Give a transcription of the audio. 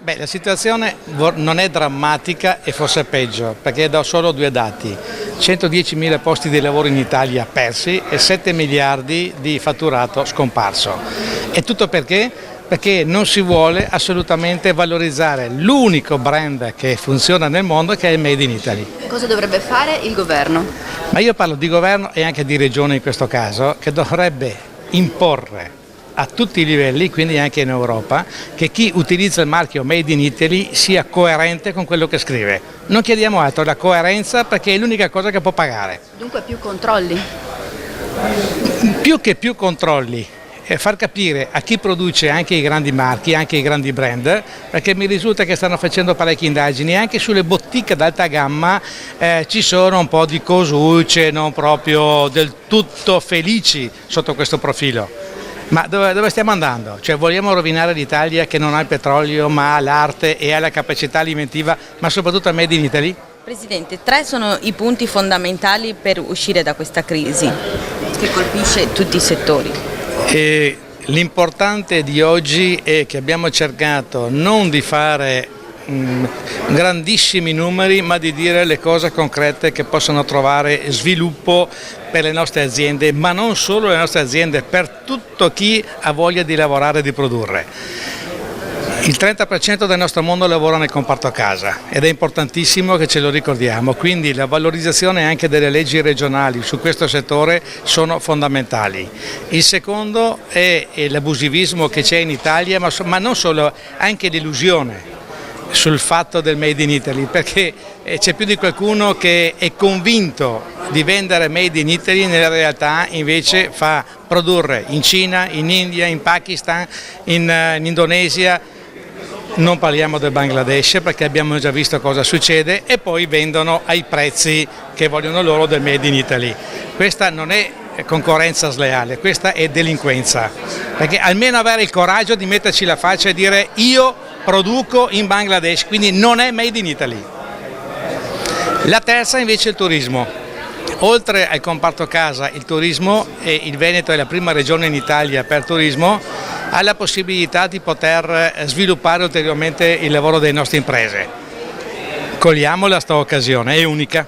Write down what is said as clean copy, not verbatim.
Beh, la situazione non è drammatica e forse peggio, perché do solo due dati: 110.000 posti di lavoro in Italia persi e 7 miliardi di fatturato scomparso. E tutto perché? Perché non si vuole assolutamente valorizzare l'unico brand che funziona nel mondo, che è il Made in Italy. Cosa dovrebbe fare il governo? Ma io parlo di governo e anche di regione in questo caso, che dovrebbe imporre a tutti i livelli, quindi anche in Europa, che chi utilizza il marchio Made in Italy sia coerente con quello che scrive. Non chiediamo altro, la coerenza, perché è l'unica cosa che può pagare. Dunque più controlli? Più che più controlli, far capire a chi produce anche i grandi marchi, anche i grandi brand, perché mi risulta che stanno facendo parecchie indagini, anche sulle bottiglie d'alta gamma ci sono un po' di cosucce non proprio del tutto felici sotto questo profilo. Ma dove stiamo andando? Cioè, vogliamo rovinare l'Italia, che non ha il petrolio ma ha l'arte e ha la capacità alimentiva, ma soprattutto il Made in Italy? Presidente, 3 sono i punti fondamentali per uscire da questa crisi che colpisce tutti i settori. L'importante di oggi è che abbiamo cercato non di fare grandissimi numeri, ma di dire le cose concrete che possono trovare sviluppo per le nostre aziende, ma non solo le nostre aziende, per tutto chi ha voglia di lavorare e di produrre. Il 30% del nostro mondo lavora nel comparto casa ed è importantissimo che ce lo ricordiamo, quindi la valorizzazione anche delle leggi regionali su questo settore sono fondamentali. Il secondo è l'abusivismo che c'è in Italia, ma non solo, anche l'illusione sul fatto del Made in Italy, perché c'è più di qualcuno che è convinto di vendere Made in Italy, nella realtà invece fa produrre in Cina, in India, in Pakistan, in Indonesia, non parliamo del Bangladesh perché abbiamo già visto cosa succede, e poi vendono ai prezzi che vogliono loro del Made in Italy. Questa non è concorrenza sleale, questa è delinquenza, perché almeno avere il coraggio di metterci la faccia e dire: io produco in Bangladesh, quindi non è Made in Italy. La terza invece è il turismo. Oltre al comparto casa, il turismo, e il Veneto è la prima regione in Italia per turismo, ha la possibilità di poter sviluppare ulteriormente il lavoro delle nostre imprese. Cogliamola sta occasione, è unica.